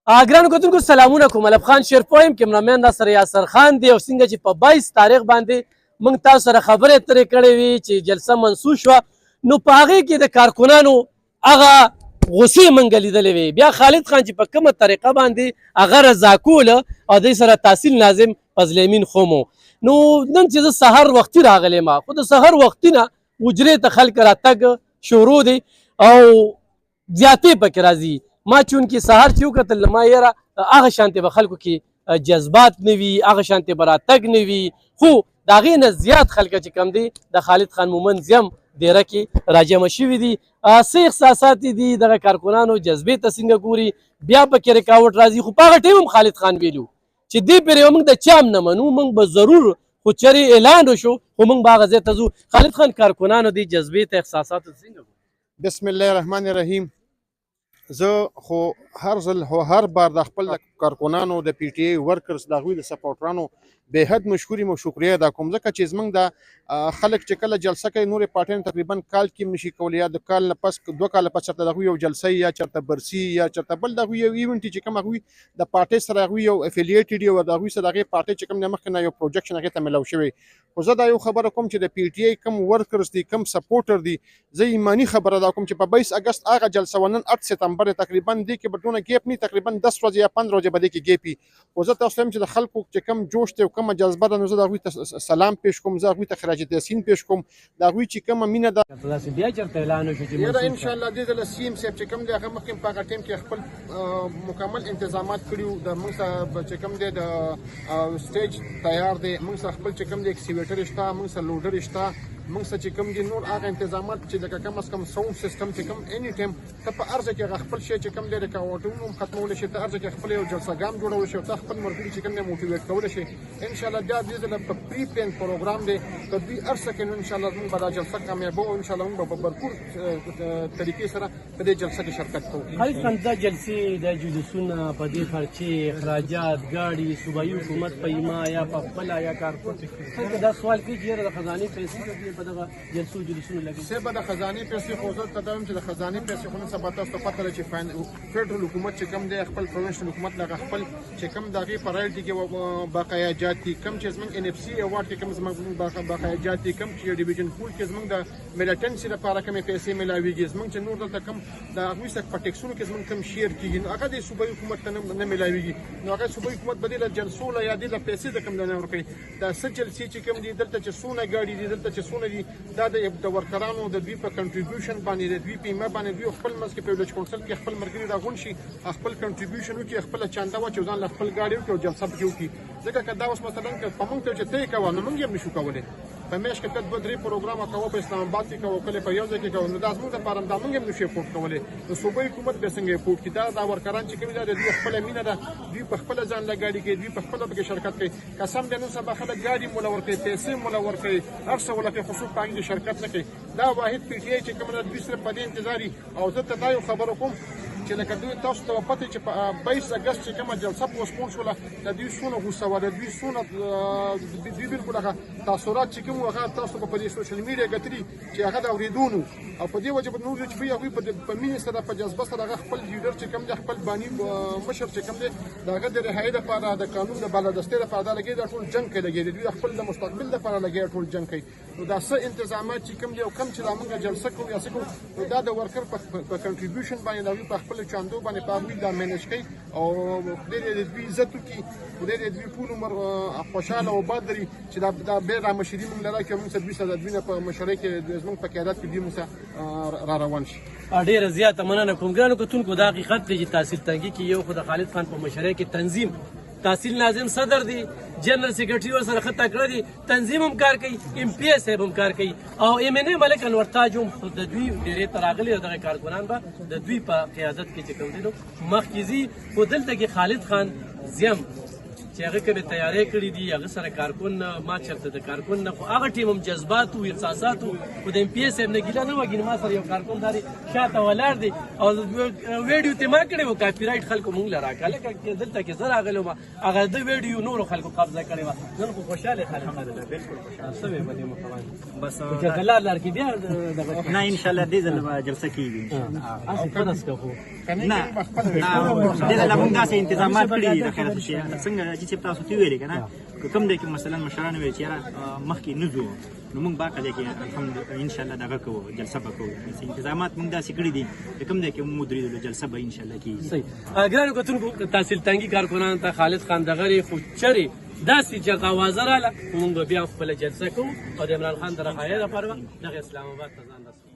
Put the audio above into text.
ګرانو کتونکو سلامونه کوم. الف خان شیرپویم کیمرامین را سره یاسر خان دی او څنګه چې په 22 تاریخ باندې موږ تاسو سره خبرې اترې کړې وي چې جلسه منسوخ شوه، نو په هغې کې د کارکنانو هغه غصې موږ لیدلې وې. بیا خالد خان چې په کومه طریقه باندې هغه رضا کوله او دوی سره تحصیل ناظم فضل امین خو مو. نو نن چې زه سهار وختي راغلی ما، خو د سهار وختي نه حجرې ته خلک راتګ شروع دی او زیاتې پکې راځي. ما چونکې سهار چې وکتل ما یاره هغه شانتې به خلکو کې جذبات نه وي، هغه شانتې به راتګ نه وي، خو د هغې نه زیات خلکه چې کم دی د خالد خان مومند زیم دیره کې راجمع شوي دي. څه احساسات دي دغه کارکنانو جذبې ته څنګه ګوري، بیا پکې رکاوټ راځي. خو په هغه ټیم هم خالد خان ویلو چې دې پرې موږ د چا هم نه منو، موږ به ضرور خو چرې اعلان وشو خو موږ به هغه ځای ته ځو. خالد خان کارکنانو دې جذبې ته احساساتو څنګه ګوري؟ بسم الله الرحمن الرحیم. زه خو هر بار د خپل کارکنانو د پی ټی ای ورکرز د هغوی د سپورټرانو به حد مشکوري او شکریه ادا کوم، ځکه چې زموږ د خلک چې کله جلسه کوي نورې پارټیانو تقریبا کال کې نشي کولی، یا د کال نه پس 2 کاله پس چېرته د هغوی یو جلسه یا چېرته برسي یا چېرته بل د هغوی یو ایونټ چې کوم هغوی د پارټۍ سره هغوی یو افیلیټډ یو د هغوی سره د هغې پارټۍ چې کوم د مخکې نه یو پروجیکشن هغې ته میلاو شوی. خو زه دا یو خبره کوم چې د پی ټی ای کم ورکرز دي کم سپورټر دي، زه ایماني خبره دا کوم چې په 22 اګست هغه جلسه ونن 8 ستمبر تقریبا دې کې به دونه ګیپ نه، تقریبا 10 ورځې یا 15 ورځې به دې کې ګیپ وي. خو زه تاسو ته چې د خلکو چې کم جوش دی او کومه جذبه ده، نو زه د هغوی ته سلام پیش کوم، زه هغوی ته خراج تحسین پیش کوم، د هغوی چې کومه مینه ده بیا چېرته اعلان وشو چې یاره انشاءالله دې ځله سی ایم صاحب چې کوم دی هغه مخکې په هغه ټایم کې خپل مکمل انتظامات کړي وو. د موږ سره چې کوم دی د سټیج تیار دی، موږ سره خپل چې کوم دی اکسیویټر شته، موږ سره لوډر شته، موږ سره چې کوم دي نور هغه انتظامات چې لکه کم از کم ساوند سیستم چې کوم اني ټایم ته په هر ځای کې هغه خپل شی چې کوم دی رکاوټونه هم ختمولی شي، ته هر ځای کې خپل یو جلسهګاه جوړولی شي او ته خپل ملګري چې کوم دی موټیویټ کولی شي. انشاءالله بیا دې ځله په پري پلان پروګرام دی، که دوی هر څه کوي نو انشاءالله موږ به دا جلسه کامیابوو او انشاءالله موږ به په بھرپور طریقې سره په دې جلسه کې شرکت کوو. خالد خان دا جلسې د جلوسونه په دې خرچې اخراجات ګاډي صوبایي حکومت په ایما یا په خپله یا کارپورټ خلک دا سوال کوي چې یاره د خزانې پیسې په دغه جلسو جلوسونو لګي. صاحب د خزانې پیسې خو زه ته دا وایم چې د خزانې پیسې خو نن سبا تاسو ته پته ده چې فیډرل حکومت چې کوم دی خپل پروینشنل حکومت لکه خپل چې کوم د هغې په رایټ کې بقایاجات دي، کوم چې زموږ ان اف سی ایوارډ کې کوم زموږ بقایاجات دي، کوم چې ډیویژن پول کې زموږ د میلیټنسي لپاره کومې پیسې میلاویږي، زموږ چې نور دلته کوم د هغوی سره په ټیکسونو کې زموږ کوم شیر کېږي نو هغه د صوبایي حکومت ته نه میلاویږي. نو هغه صوبایي حکومت به دې له جلسو له یا دې له پیسې د کوم نه ورکوي. دا څه جلسې چې کوم دي دلته چې څونه ګاډي دي، دلته چې څونه دي، دا د ورکرانو د دوی په کنټریبیوشن باندې د دوی په ایمه باندې دوی خپل منځ کې په ویلج کونسل کې خپل ملګري راغونډ شي، خپل کنټریبیوشن وکړي، خپله چانده واچوي، ځان له خپل ګاډي وکړي او جلسه پکې وکړي. ځکه که دا اوس مثلا که په موږ ته چې ته یې کوه نو موږ یې هم نشو کولی. په میاشت کې ته 2-3 پروګرامه کوه، په اسلام آباد کې کوه، کله په یو ځای کې کوه، نو دا زموږ دپاره دا موږ هم نشو افورډ کولی. د صوبایي حکومت به څنګه افورډ کړي؟ دا ورکران چې کوم دي د دوی خپله مینه ده، دوی په خپله ځان له ګاډي کوي، دوی په خپله پکې شرکت کوي. قسم دی نن سبا خلک ګاډي موله ورکوي، پیسې موله ورکوي، هر څه وله کوي، خو څوک په هغې کې شرکت نه کوي. دا واحد پی ټي آی چې کومه ده دوی صرف په دې انتظار دي. او زه ته دا یو خبره کوم چې لکه دوی تاسو ته پته چې په 22 اګست چې کومه جلسه پوسټپون شوله، د دوی څونه غوسه وه، د دوی څونه دوی بالکل هغه تاثرات چې کوم هغه تاسو په دې سوشل میډیا ګټلي چې هغه د اورېدو نو او په دې وجه به نور چې هغوی په مینې سره په جذبه سره هغه خپل لیډر چې کوم دی، خپل باني مشر چې کوم دی، د هغه د رهایي لپاره د قانون د بالادستۍ لپاره دا لګېږي، دا ټول جنګ کوي لګېږي، دوی خپل د مستقبل لپاره لګېږي، ټول جنګ کوي. نو دا څه انتظامات چې کوم دی او کوم چې دا موږ جلسه کوو یا څه کوو، نو دا د ورکر په کنټریبیوشن باندې د هغوی په خپلو چاندو باندې په هغوی دا مینج کوي او خدای دې د دوی عزت وکړي، خدای دې د دوی ټول عمر خوشحاله او اباد لري چې دا بیا را مشري موږ له راکړي او موږ سره دوی سره د دوی نه په مشرۍ کې زموږ په قیادت کې دوی موږ سره را روان شي. ډېره زیاته مننه کوم. ګرانو کتونکو دا حقیقت دی چې تحصیل تنګي کې یو خو د خالد خان په مشرۍ کې تنظیم تحصیل ناظم صدر دی، جنرال سیکرټري ورسره ښه تکړه دي، تنظیم هم کار کوي، ایم پی ایس صاحب هم کار کوي او ایم این اے ملک انور تاج هم د دوی ډېرې ته راغلي او دغه کارکنان به د دوی په قیادت کې چې کوم دی نو مخکې ځي. خو دلته کې خالد خان زیم چې هغه کومې تیاری کړي دي هغه سره کارکون ما چېرته د کارکون نه خو هغه ټیم هم جذبات و احساسات و خو د ایم پي ایس صاحب نه ګیله نه وه ما سره یو کارکون دا دی شاته ولاړ دی او ویډیو ته ما کړی و کاپي رایټ خلکو مونږ له راکړه لکه دلته کې زه راغلی وم هغه د ویډیو نورو خلکو قبضه کړې وه نن خو خوشحاله خلک بالکل څه وې په دې مقام بس چې د لار کې بیا دغه نه ان شاء الله دې ځل به جلسه کیږي هسې فرض که خو نه دې ځل موږ داسې انتظامات کړي دي د خیرات چې څنګه چې تاسو ته ویلې که نه کوم دی کې مثلا مشران ویل چې یاره مخکې نه ځو نو موږ باقي دی کې الحمدلله ان شاء الله دغه کوو جلسه به کوو انتظامات موږ داسې کړي دي کوم دی کې موږ درېدلو جلسه به ان شاء الله کیږي صحیح ګرانو کتونکو تحصیل تنګي کارکنانو ته خالد خان دغري خو چرې داسې جګه آوازه راله موږ به بیا خپله جلسه کوو او د عمران خان د رهایۍ لپاره به دغه اسلام آباد ته ځان رسوو